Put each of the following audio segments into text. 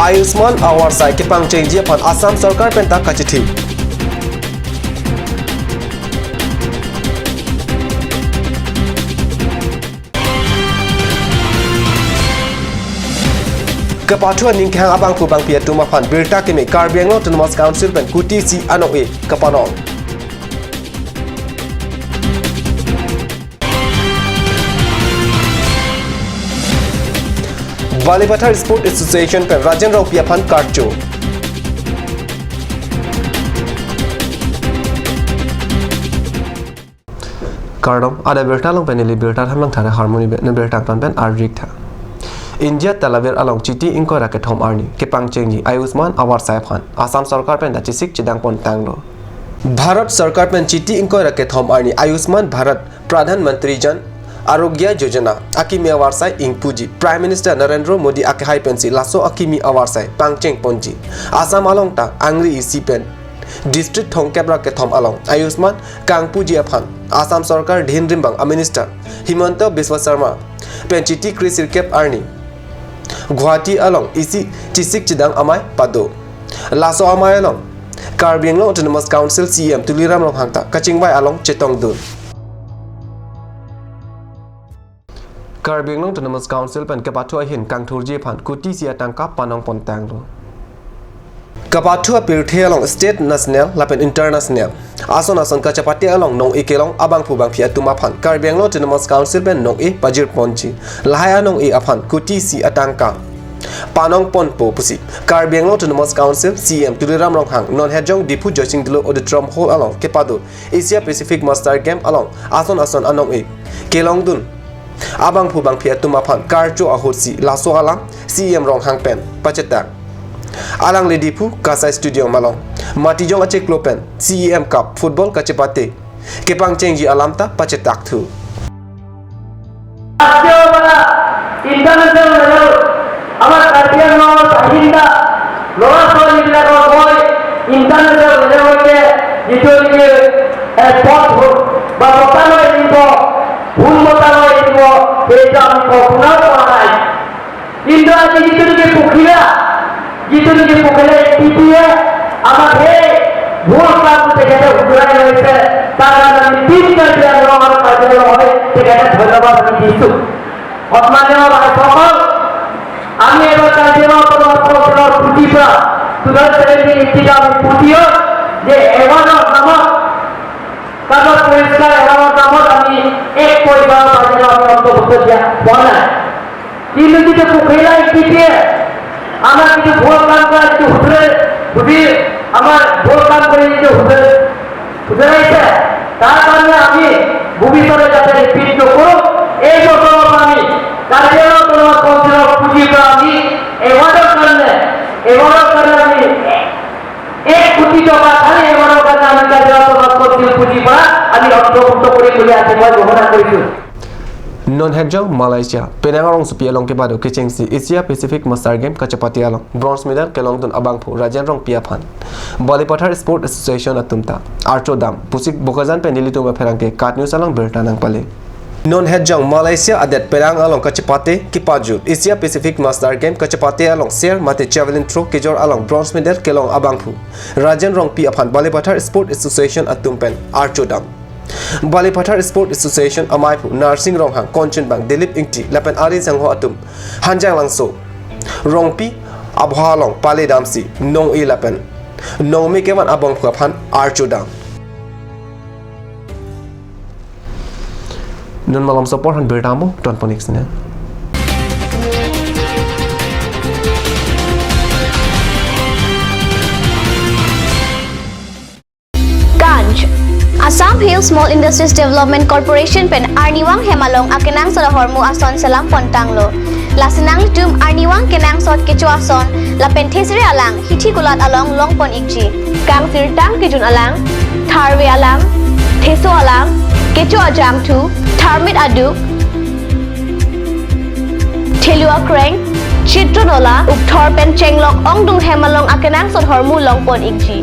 Ayushman Award sai ke pangcheng ji phan Assam sarkar pen ta kachithi Kapathuan ningkhang abang pu bang pia tuma phan birta ke me Karbi Anglong Autonomous Council pen kuti si anong e kapanong Balipathar Sport Association pen Rajan Rao pia phan karcho Kardom ada birta long penili birta hamlang thara harmony ben birta kan pen arrik tha India Talaver along Chiti Inko Racket Home Arni, Kepang Chengi, Ayushman Award Saiphan, Assam Sarkar Pen Chisik Chidang Pon Tanglo. Bharat Sarkar Pen Chiti Inko Racket Home Arni, Ayushman Bharat, Pradhan Mantri Jan, Arogya Yojana, Akimi Award Sai Ing Puji, Prime Minister Narendra Modi Akihai Pensi, Lasso Akimi Award Sai, Pangcheng Ponji, Assam Along Ta, Angri Isi Pen, District Thongkep Racket Home Along, Ayushman, Kang Puji Aphan, Assam Sarkar Dhin Rimbang, a Minister, Himanta Biswa Sarma, Pen Chiti Krisir Kep Arni. Guwahati along isi Chisik Chidang Amai Pado Lasso Amai along Karbi Anglong Autonomous Council CM Tuliram Long Hangta Kachingbai along Chetong Dun Karbi Anglong Autonomous Council pen Kapathua hin Kangthurji phan kuti sia tangka panong pontang lo Kapathua pirthe along state national lapen international ason kachapati along nong ikelong abang phubang phia tuma phan Karbi Anglong Autonomous Council pen nong e pajir ponchi lahaya nong e aphan kuti si atangka panong ponpo pusi Karbi Anglong Autonomous Council CM Tuliram Longhang non hejong dipu joching dilo auditorium hall along kepado Asia Pacific Master Game along ason anong e kelong dun abang phubang phia tuma phan karcho ahotsi laso alang CM Longhang pen pacheta Alang Ledipu Kasai Studio Malong Matijong Aceh Klopen CEM Cup Football Kachepate Kepang Cengji Alamta Pacetak tu International level Amat Karbian Law Sahinda Lower Solid Level Boy International level ke Itu ke Sport Bapotano Ibo Hulmotano Ibo Bejam Kokunau Panai Indo Aji itu ke Pukila Gitu nih pokoknya itu ya, amat buat kamu tegaknya ukuran yang itu, karena nanti tidak dia orang aja orang tegaknya berapa nanti itu. Otmannya orang sokol, kami ada kajian orang putih bah, sudah sering tidak putih, je ewan nama, kalau periksa ewan nama kami koi bah kajian orang bekerja mana, ini kita pokoknya itu ya. আমার কিছু ভুল কাম করে কিছু বুঝি আমার ভুল কাম করে কিছু বুঝে রয়েছে তার কারণে আমি ভবিষ্যতে যাতে রিপিট করুন এই বছর আমি কার্যকর কোনো কৌশল পুঁজি আমি এবারের কারণে আমি 1 কোটি টাকা খালি এবারের কারণে আমি কার্যকর কৌশল পুঁজি আমি অন্তর্ভুক্ত করে বলে আছে মই ঘোষণা করেছি Non hejong Malaysia Penangarong Supi along ke bado kecheng si Asia Pacific Master Game kachapati along bronze medal kelong dun abang phu Rajan Rong pia phan Balipathar Sport Association atumta Archo dam pusik bokazan penili tuma pherangke kat news along bertanang pale Non hejong Malaysia adet perang along kachapate kipajut Asia Pacific Master Game kachapati along share mate javelin throw kejor along bronze medal kelong abang phu Rajan Rong pia phan Balipathar Sport Association atumpen Archo dam Balipathar Sport Association Amaipu Narsing Ronghang Konchen Bang Dilip Ingti Lapan Ari Sangho Atum Hanjang Langso Rongpi Abhalong Pale Damsi Nong E Lapan Nong Mi Kewan Abong Phan Archo Dam Non malam support han bertamu Tuan Ponix ne Assam Hills Small Industries Development Corporation pen Arniwang Hemalong akenang sa hormu ason salam pontanglo. Lasinang litum Arniwang kenang sot kecu ason la penthesri alang hithi kulat along longpon ikji. Kang sirtang kijun alang tharwe alang theso alang kecu ajam thu tharmit aduk thelua kreng chitronola ukthor pen chenglok ongdung Hemalong akenang sot hormu longpon ikji.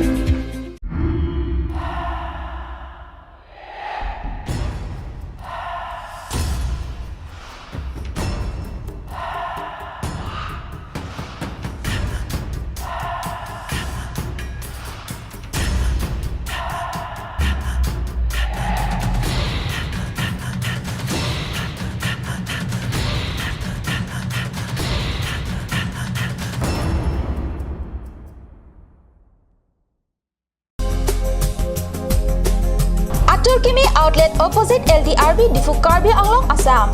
Tulkimi outlet opposite LDRB Difu Karbi Anglong Assam.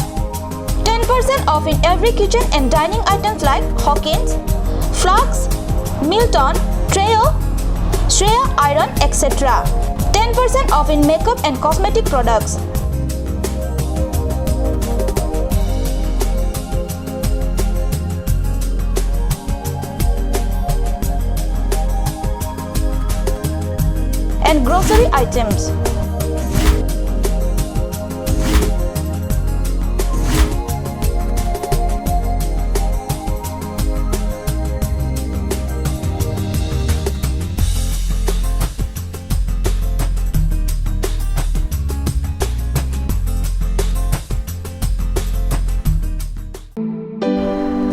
10% off in every kitchen and dining items like Hawkins, Flux, Milton, Treo, Shreya Iron, etc. 10% off in makeup and cosmetic products. And grocery items.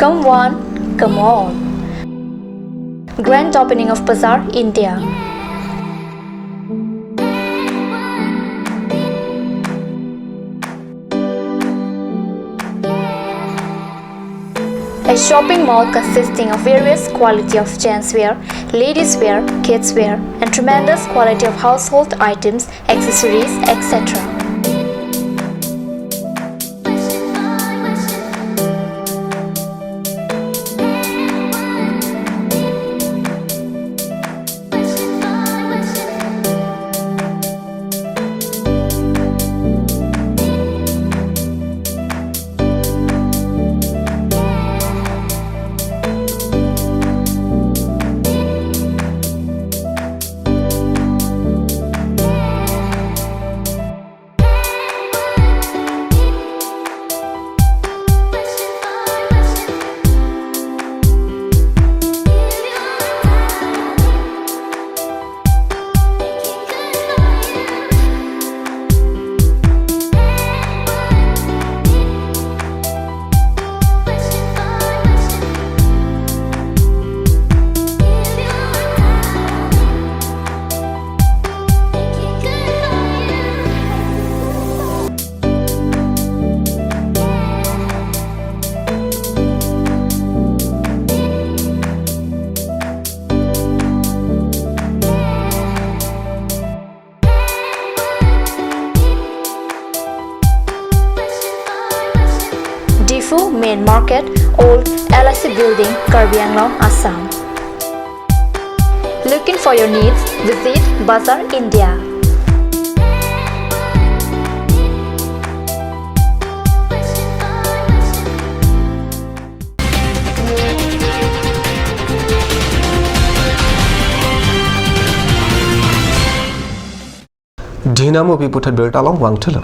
Come one, come all. Grand opening of Bazaar, India. A shopping mall consisting of various quality of gents wear, ladies wear, kids wear, and tremendous quality of household items, accessories, etc. Main Market, Old LIC Building, Karbi Anglong, Assam. Looking for your needs? Visit Bazaar, India. Dinamo pi puthat belt along wang thula.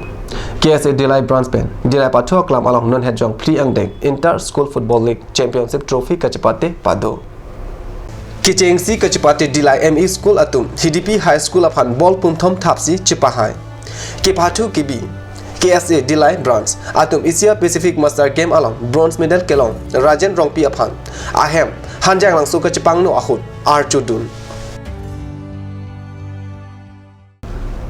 KSA Delhi Branch Pen, Delhi Pathua Club along non head jong Pri Angdeng Inter School Football League Championship Trophy Kachipate Pado. Kichengsi Kachipate Delhi ME School Atum, CDP High School upon Ball Pumthom Tapsi Chipahai. Kipatu Kibi, KSA Delhi Branch, Atum Asia Pacific Master Game along Bronze Medal Kelong, Rajan Rongpi upon Ahem, Hanjang Lang Suka Chipang no Ahut, Archudun.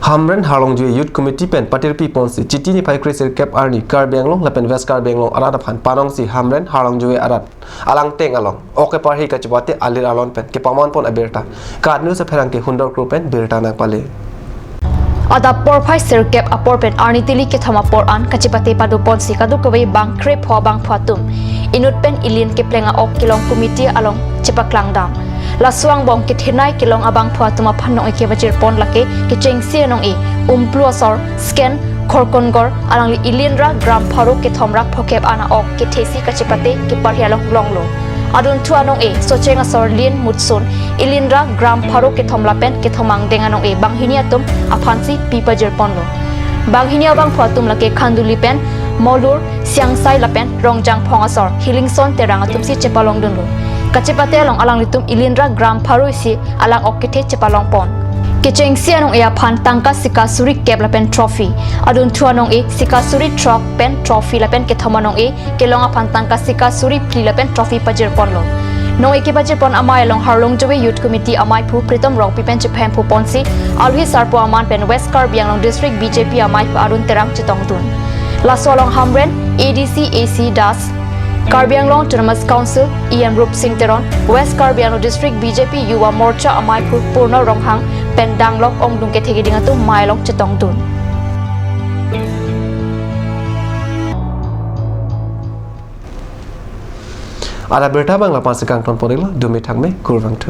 Hamren Harlong Jue Youth Committee Pen Patir Pi Ponsi Chiti ni Pai Krisir Cap Arni Karbianglong Lapen West Karbianglong Arada Pan Panong si Hamren Harlong Jue Arat Alang Teng Along Oke Parhi Kachibate Alir Alon Pen Ke Paman Pon Aberta Kad News Perang Ke Hundor Group Pen Berta Nang Pale Ada por phai sir cap apor pen arni tili ke thama por an kachipate padu ponsi kadu kawai bang krep ho bang phatum inut pen ilin ke plenga ok kilong committee along chipaklang dam la suang bong ke thinai kilong abang phatuma phanno ke bajir pon lake ke chengsi nong e umpluasor scan khorkongor alang li ilinra gram pharu ke thomrak phokep ana ok ke thesi kachipate ke parhialong longlo adun thuanong e sochenga sor lin mutsun ilinra gram pharu ke thomlapen ke thomang denganong e banghinia tum aphansi pipajir ponlo banghinia bang phatum lake khanduli pen molur siangsai lapen rongjang phongasor hilingson teranga tumsi chepalong dunlo kachipate along alang litum ilinra gram pharu si alang okkethe chepalong pon kicheng sianong e aphan tangka sikasuri kep lapen trophy adun thuanong e sikasuri truck pen trophy lapen ke thomanong e kelong aphan tangka sikasuri pli lapen trophy pajir ponlo no e ke pajir pon amai along harlong jowe youth committee amai phu pritom rong pi pen chephem phu ponsi alhi sarpo aman pen west karbianglong district BJP amai arun terang chitong tun lasolong hamren ADC AC das Karbianglong Autonomous Council EM Rup Singh Teron West Karbianglong District BJP Yuwa Morcha Amai Purna Ronghang Pendanglok Ongdung ke thegi dingatu Mailok Chetong Dun Ada berta bang lapan sekang ton podelo dumi thang me kurang tu.